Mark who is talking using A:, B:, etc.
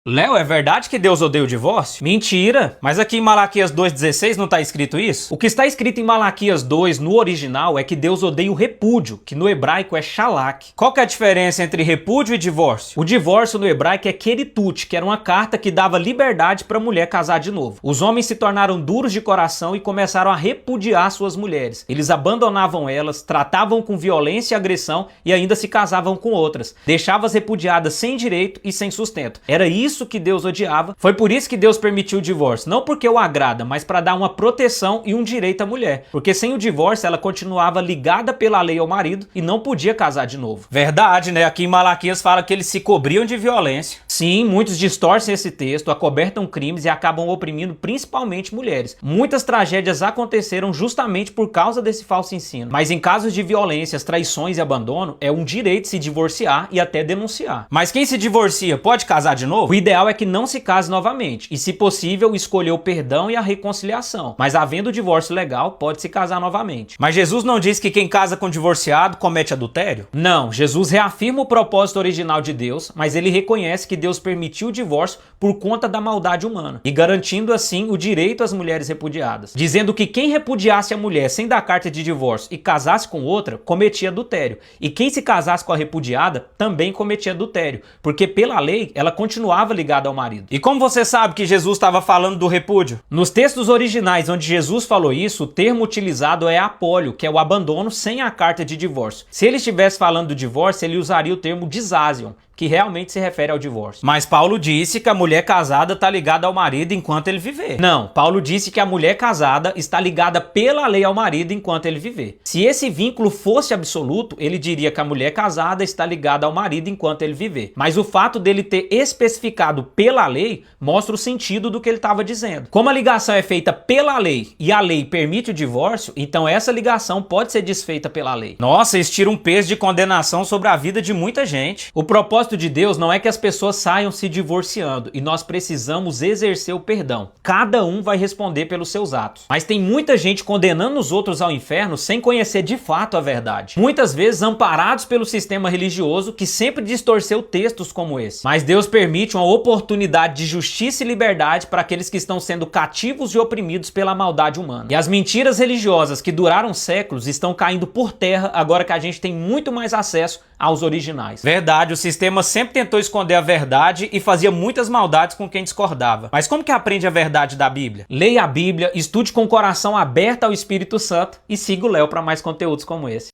A: Léo, é verdade que Deus odeia o divórcio? Mentira! Mas aqui em Malaquias 2,16 não está escrito isso? O que está escrito em Malaquias 2 no original é que Deus odeia o repúdio, que no hebraico é shalak. Qual que é a diferença entre repúdio e divórcio? O divórcio no hebraico é keritut, que era uma carta que dava liberdade para a mulher casar de novo. Os homens se tornaram duros de coração e começaram a repudiar suas mulheres. Eles abandonavam elas, tratavam com violência e agressão e ainda se casavam com outras. Deixavam as repudiadas sem direito e sem sustento. Era isso que Deus odiava. Foi por isso que Deus permitiu o divórcio. Não porque o agrada, mas para dar uma proteção e um direito à mulher. Porque sem o divórcio ela continuava ligada pela lei ao marido e não podia casar de novo. Verdade, né? Aqui em Malaquias fala que eles se cobriam de violência. Sim, muitos distorcem esse texto, acobertam crimes e acabam oprimindo principalmente mulheres. Muitas tragédias aconteceram justamente por causa desse falso ensino. Mas em casos de violências, traições e abandono, é um direito se divorciar e até denunciar. Mas quem se divorcia pode casar de novo? O ideal é que não se case novamente e, se possível, escolher o perdão e a reconciliação. Mas havendo divórcio legal, pode se casar novamente. Mas Jesus não diz que quem casa com divorciado comete adultério? Não, Jesus reafirma o propósito original de Deus, mas ele reconhece que Deus permitiu o divórcio por conta da maldade humana e garantindo assim o direito às mulheres repudiadas, dizendo que quem repudiasse a mulher sem dar carta de divórcio e casasse com outra, cometia adultério. E quem se casasse com a repudiada também cometia adultério, porque pela lei ela continuava ligada ao marido. E como você sabe que Jesus estava falando do repúdio? Nos textos originais onde Jesus falou isso, o termo utilizado é apólio, que é o abandono sem a carta de divórcio. Se ele estivesse falando do divórcio, ele usaria o termo disasion, que realmente se refere ao divórcio. Mas Paulo disse que a mulher casada está ligada ao marido enquanto ele viver. Não, Paulo disse que a mulher casada está ligada pela lei ao marido enquanto ele viver. Se esse vínculo fosse absoluto, ele diria que a mulher casada está ligada ao marido enquanto ele viver. Mas o fato dele ter especificado pela lei mostra o sentido do que ele estava dizendo. Como a ligação é feita pela lei e a lei permite o divórcio, então essa ligação pode ser desfeita pela lei. Nossa, isso tira um peso de condenação sobre a vida de muita gente. O propósito de Deus não é que as pessoas saiam se divorciando e nós precisamos exercer o perdão. Cada um vai responder pelos seus atos. Mas tem muita gente condenando os outros ao inferno sem conhecer de fato a verdade. Muitas vezes amparados pelo sistema religioso que sempre distorceu textos como esse. Mas Deus permite uma oportunidade de justiça e liberdade para aqueles que estão sendo cativos e oprimidos pela maldade humana. E as mentiras religiosas que duraram séculos estão caindo por terra agora que a gente tem muito mais acesso aos originais. Verdade, o sistema sempre tentou esconder a verdade e fazia muitas maldades com quem discordava. Mas como que aprende a verdade da Bíblia? Leia a Bíblia, estude com o coração aberto ao Espírito Santo e siga o Léo para mais conteúdos como esse.